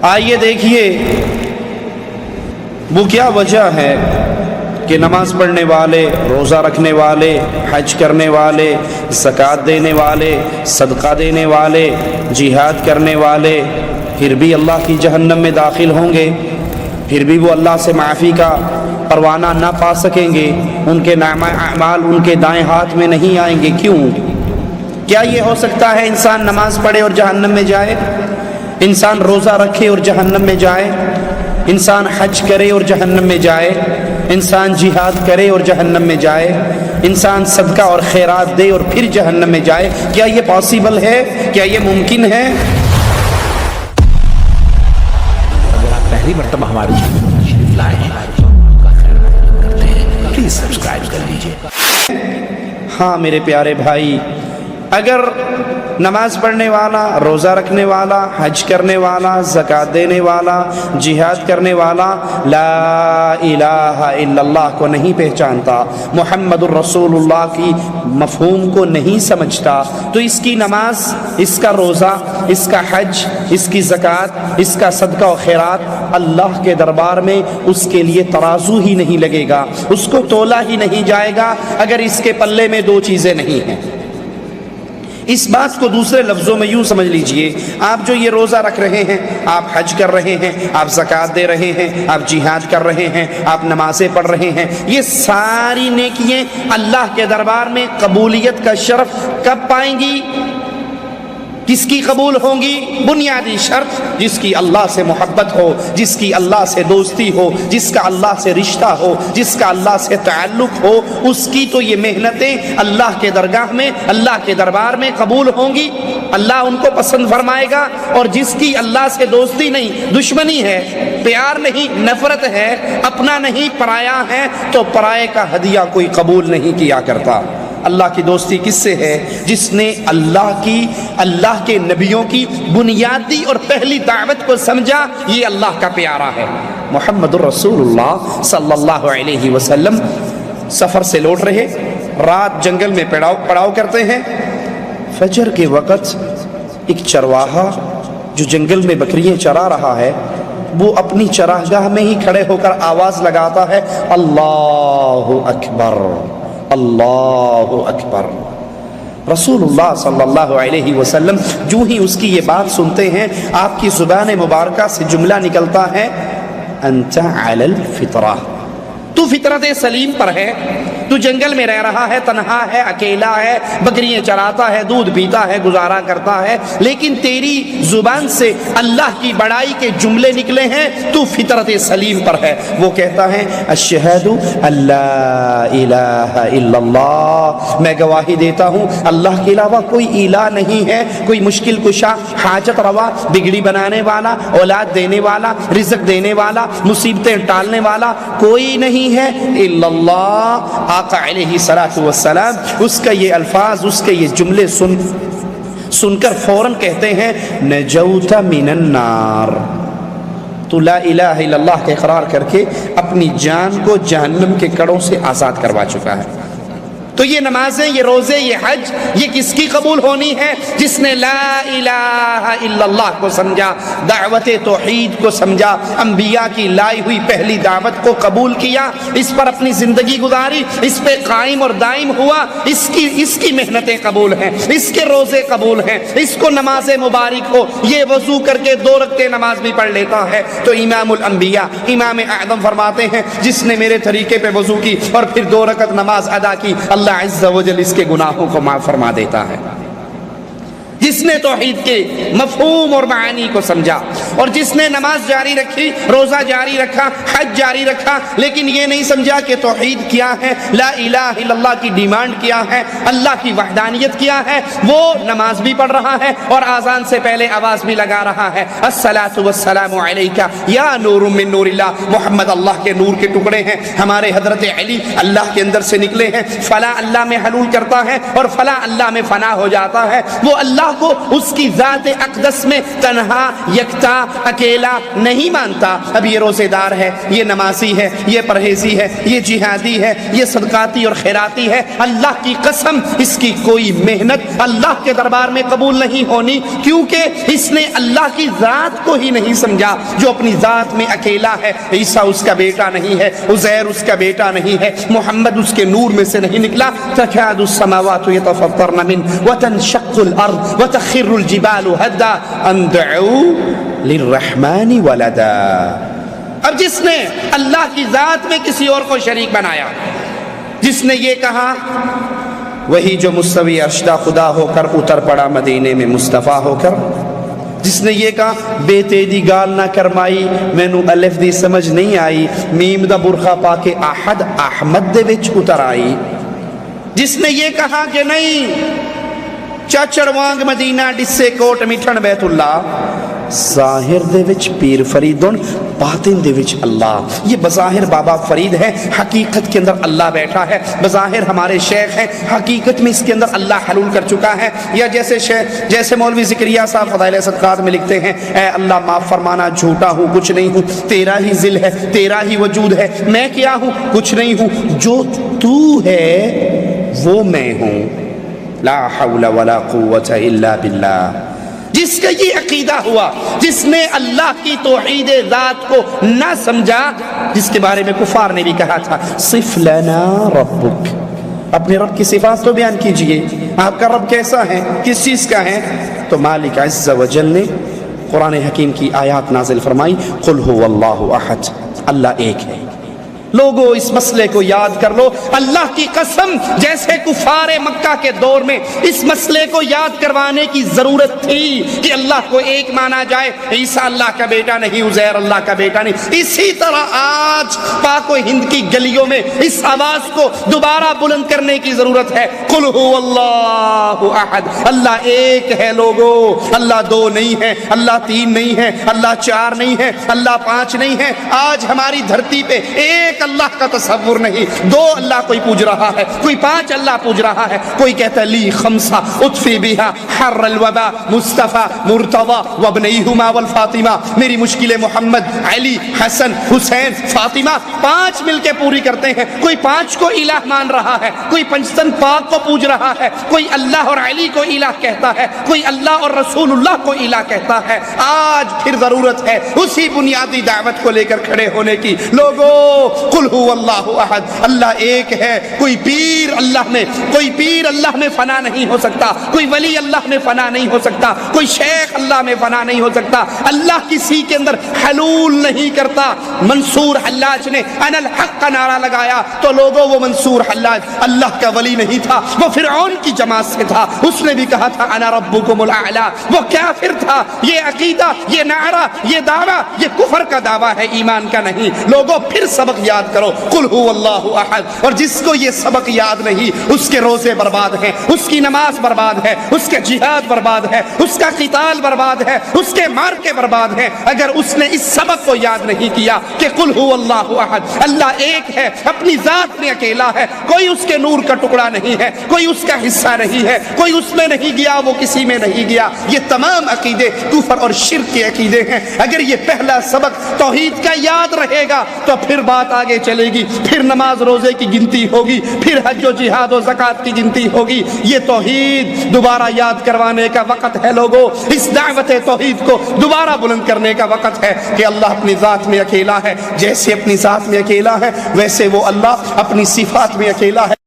آئیے دیکھیے وہ کیا وجہ ہے کہ نماز پڑھنے والے، روزہ رکھنے والے، حج کرنے والے، زکوٰۃ دینے والے، صدقہ دینے والے، جہاد کرنے والے پھر بھی اللہ کی جہنم میں داخل ہوں گے، پھر بھی وہ اللہ سے معافی کا پروانہ نہ پا سکیں گے، ان کے نامہ اعمال ان کے دائیں ہاتھ میں نہیں آئیں گے؟ کیوں؟ کیا یہ ہو سکتا ہے انسان نماز پڑھے اور جہنم میں جائے؟ انسان روزہ رکھے اور جہنم میں جائے؟ انسان حج کرے اور جہنم میں جائے؟ انسان جہاد کرے اور جہنم میں جائے؟ انسان صدقہ اور خیرات دے اور پھر جہنم میں جائے؟ کیا یہ پاسبل ہے؟ کیا یہ ممکن ہے؟ اگر آپ پہلی مرتبہ ہمارے چینل پر تشریف لائے ہیں تو آپ کا خیر مقدم کرتے ہیں، پلیز سبسکرائب کر لیجیے۔ ہاں میرے پیارے بھائی، اگر نماز پڑھنے والا، روزہ رکھنے والا، حج کرنے والا، زکوٰۃ دینے والا، جہاد کرنے والا لا الہ الا اللہ کو نہیں پہچانتا، محمد الرسول اللہ کی مفہوم کو نہیں سمجھتا، تو اس کی نماز، اس کا روزہ، اس کا حج، اس کی زکوٰۃ، اس کا صدقہ و خیرات اللہ کے دربار میں اس کے لیے ترازو ہی نہیں لگے گا، اس کو تولا ہی نہیں جائے گا اگر اس کے پلے میں دو چیزیں نہیں ہیں۔ اس بات کو دوسرے لفظوں میں یوں سمجھ لیجئے، آپ جو یہ روزہ رکھ رہے ہیں، آپ حج کر رہے ہیں، آپ زکوٰۃ دے رہے ہیں، آپ جہاد کر رہے ہیں، آپ نمازیں پڑھ رہے ہیں، یہ ساری نیکیاں اللہ کے دربار میں قبولیت کا شرف کب پائیں گی؟ کس کی قبول ہوں گی؟ بنیادی شرط جس کی اللہ سے محبت ہو، جس کی اللہ سے دوستی ہو، جس کا اللہ سے رشتہ ہو، جس کا اللہ سے تعلق ہو، اس کی تو یہ محنتیں اللہ کے درگاہ میں، اللہ کے دربار میں قبول ہوں گی، اللہ ان کو پسند فرمائے گا۔ اور جس کی اللہ سے دوستی نہیں، دشمنی ہے، پیار نہیں، نفرت ہے، اپنا نہیں پرایا ہے، تو پرائے کا ہدیہ کوئی قبول نہیں کیا کرتا۔ اللہ کی دوستی کس سے ہے؟ جس نے اللہ کے نبیوں کی بنیادی اور پہلی دعوت کو سمجھا، یہ اللہ کا پیارا ہے۔ محمد الرسول اللہ صلی اللہ علیہ وسلم سفر سے لوٹ رہے، رات جنگل میں پڑاؤ کرتے ہیں، فجر کے وقت ایک چرواہا جو جنگل میں بکریاں چرا رہا ہے، وہ اپنی چراگاہ میں ہی کھڑے ہو کر آواز لگاتا ہے، اللہ اکبر، اللہ اکبر۔ رسول اللہ صلی اللہ علیہ وسلم جو ہی اس کی یہ بات سنتے ہیں، آپ کی زبان مبارکہ سے جملہ نکلتا ہے، انت علی الفطرہ، تو فطرت سلیم پر ہے، تو جنگل میں رہ رہا ہے، تنہا ہے، اکیلا ہے، بکریاں چراتا ہے، دودھ پیتا ہے، گزارا کرتا ہے، لیکن تیری زبان سے اللہ کی بڑائی کے جملے نکلے ہیں، تو فطرت سلیم پر ہے۔ وہ کہتا ہے، اشہد اللہ الہ الا اللہ، میں گواہی دیتا ہوں اللہ کے علاوہ کوئی الہ نہیں ہے، کوئی مشکل کشا، حاجت روا، بگڑی بنانے والا، اولاد دینے والا، رزق دینے والا، مصیبتیں ٹالنے والا کوئی نہیں ہے الا اللہ۔ آقا علیہ الصلوۃ والسلام اس کا یہ الفاظ، اس کے یہ جملے سن کر فوراً کہتے ہیں، نجوت من النار، تو لا الہ الا اللہ کا اقرار کر کے اپنی جان کو جہنم کے کڑوں سے آزاد کروا چکا ہے۔ تو یہ نمازیں، یہ روزے، یہ حج، یہ کس کی قبول ہونی ہے؟ جس نے لا الہ الا اللہ کو سمجھا، دعوت توحید کو سمجھا، انبیاء کی لائی ہوئی پہلی دعوت کو قبول کیا، اس پر اپنی زندگی گزاری، اس پہ قائم اور دائم ہوا، اس کی محنتیں قبول ہیں، اس کے روزے قبول ہیں، اس کو نماز مبارک ہو، یہ وضو کر کے 2 رکعتیں نماز بھی پڑھ لیتا ہے، تو امام الانبیاء، امام اعظم فرماتے ہیں، جس نے میرے طریقے پہ وضو کی اور پھر 2 رکعت نماز ادا کی، اللہ عز و جل اس کے گناہوں کو معاف فرما دیتا ہے۔ جس نے توحید کے مفہوم اور معانی کو سمجھا، اور جس نے نماز جاری رکھی، روزہ جاری رکھا، حج جاری رکھا، لیکن یہ نہیں سمجھا کہ توحید کیا ہے، لا الہ الا اللہ کی ڈیمانڈ کیا ہے، اللہ کی وحدانیت کیا ہے، وہ نماز بھی پڑھ رہا ہے اور آذان سے پہلے آواز بھی لگا رہا ہے، الصلاۃ والسلام علیک یا نور من نور اللہ، محمد اللہ کے نور کے ٹکڑے ہیں، ہمارے حضرت علی اللہ کے اندر سے نکلے ہیں، فلاں اللہ میں حلول کرتا ہے اور فلاں اللہ میں فنا ہو جاتا ہے، وہ اللہ کو اس کی ذات اقدس میں تنہا یکتا اکیلا نہیں مانتا. اب یہ روزے دار ہے, یہ نمازی ہے, یہ پرہیزی ہے, یہ جہادی ہے, یہ صدقاتی اور خیراتی ہے, اللہ کی قسم اس کی کوئی محنت اللہ کے دربار میں قبول نہیں ہونی, کیونکہ اس نے اللہ کی ذات کو ہی نہیں سمجھا جو اپنی ذات میں اکیلا ہے. عیسیٰ اس کا بیٹا نہیں ہے, عزیر اس کا بیٹا نہیں ہے, محمد اس کے نور میں سے نہیں نکلا. تکاد السماوات یتفطرن من وتنشق الارض وتخر الجبال هدا ان دعوا للرحمن ولدا. اب جس نے اللہ کی ذات میں کسی اور کو شریک بنایا, جس نے یہ کہا, وہی جو مستوی عرشدہ خدا ہو کر اتر پڑا مدینے میں مصطفیٰ ہو کر, جس نے یہ کہا بے تیدی گال نہ کرمائی مینو الف دی سمجھ نہیں آئی, میم دا برخا پا کے احد احمد دے وچ اتر آئی, جس نے یہ کہا کہ نہیں چاچڑ وانگ مدینہ ڈسے کوٹ میٹھن بیت اللہ, ظاہر دے وچ پیر فریدن, باطن دے وچ اللہ. یہ بظاہر بابا فرید ہے, حقیقت کے اندر اللہ بیٹھا ہے. بظاہر ہمارے شیخ ہیں, حقیقت میں اس کے اندر اللہ حلول کر چکا ہے. یا جیسے مولوی زکریا صاحب فضائل صدقات میں لکھتے ہیں, اے اللہ معاف فرمانا جھوٹا ہوں کچھ نہیں ہوں, تیرا ہی ذل ہے, تیرا ہی وجود ہے, میں کیا ہوں کچھ نہیں ہوں, جو تو ہے وہ میں ہوں. لا حول ولا قوة الا باللہ. جس کا یہ عقیدہ ہوا, جس نے اللہ کی توحید ذات کو نہ سمجھا, جس کے بارے میں کفار نے بھی کہا تھا صف لنا ربک, اپنے رب کی صفات تو بیان کیجئے, آپ کا رب کیسا ہے, کس چیز کا ہے. تو مالک عز و جل نے قرآن حکیم کی آیات نازل فرمائی, قل هو اللہ احد, اللہ ایک ہے. لوگوں اس مسئلے کو یاد کر لو, اللہ کی قسم جیسے کفار مکہ کے دور میں اس مسئلے کو یاد کروانے کی ضرورت تھی کہ اللہ کو ایک مانا جائے, عیسیٰ اللہ کا بیٹا نہیں, عزیر اللہ کا بیٹا نہیں, اسی طرح آج پاک و ہند کی گلیوں میں اس آواز کو دوبارہ بلند کرنے کی ضرورت ہے. قل هو اللہ احد, اللہ ایک ہے. لوگوں اللہ دو نہیں ہے, اللہ تین نہیں ہے, اللہ چار نہیں ہے, اللہ پانچ نہیں ہے. آج ہماری دھرتی پہ ایک اللہ کا تصور نہیں, دو اللہ کوئی پوج رہا ہے, کوئی پانچ اللہ پوج رہا ہے, کوئی کہتا ہے لی خمسہ اطفی بہا حر الوبا مصطفیٰ مرتضی وابنیہما والفاطمہ, میری مشکل محمد علی حسن حسین فاطمہ پانچ مل کے پوری کرتے ہیں. کوئی پانچ کو الہ مان رہا ہے, کوئی پنجتن پاک کو پوج رہا ہے, کوئی اللہ اور علی کو الہ کہتا ہے, کوئی اللہ اور رسول اللہ کو الہ کہتا ہے. آج پھر ضرورت ہے اسی بنیادی دعوت کو لے کر کھڑے ہونے کی. لوگوں قل هو اللہ احد, اللہ ایک ہے. کوئی پیر اللہ میں فنا نہیں ہو سکتا, کوئی ولی اللہ میں فنا نہیں ہو سکتا, کوئی شیخ اللہ میں فنا نہیں ہو سکتا. اللہ کسی کے اندر حلول نہیں کرتا. منصور حلاج نے انا الحق کا نعرہ لگایا تو لوگوں وہ منصور حلاج اللہ کا ولی نہیں تھا, وہ فرعون کی جماعت سے تھا. اس نے بھی کہا تھا انا ربکم الاعلی, وہ کافر تھا. یہ عقیدہ, یہ نعرہ, یہ دعویٰ, یہ کفر کا دعویٰ ہے, ایمان کا نہیں. لوگوں پھر سبق یاد کرو, قل هو اللہ احد. اور جس کو یہ سبق یاد نہیں اس کے روزے برباد ہیں, اس کی نماز برباد ہے, اس کے جہاد برباد ہے, اس کا قتال برباد ہے, اس کے مارکے برباد ہیں. اگر اس نے اس سبق کو یاد نہیں کیا کہ قل هو اللہ احد, اللہ ایک ہے, اپنی ذات میں اکیلا ہے, کوئی اس کے نور کا ٹکڑا نہیں ہے, کوئی اس کا حصہ نہیں ہے, کوئی اس میں نہیں گیا, وہ کسی میں نہیں گیا. یہ تمام عقیدے کفر اور شرک کے عقیدے ہیں. اگر یہ پہلا سبق توحید کا یاد رہے گا تو پھر بات آگے چلے گی, پھر نماز روزے کی گنتی ہوگی, پھر حج و جہاد و زکوٰۃ کی گنتی ہوگی. یہ توحید دوبارہ یاد کروانے کا وقت ہے. لوگوں اس دعوت توحید کو دوبارہ بلند کرنے کا وقت ہے کہ اللہ اپنی ذات میں اکیلا ہے. جیسے اپنی ذات میں اکیلا ہے ویسے وہ اللہ اپنی صفات میں اکیلا ہے.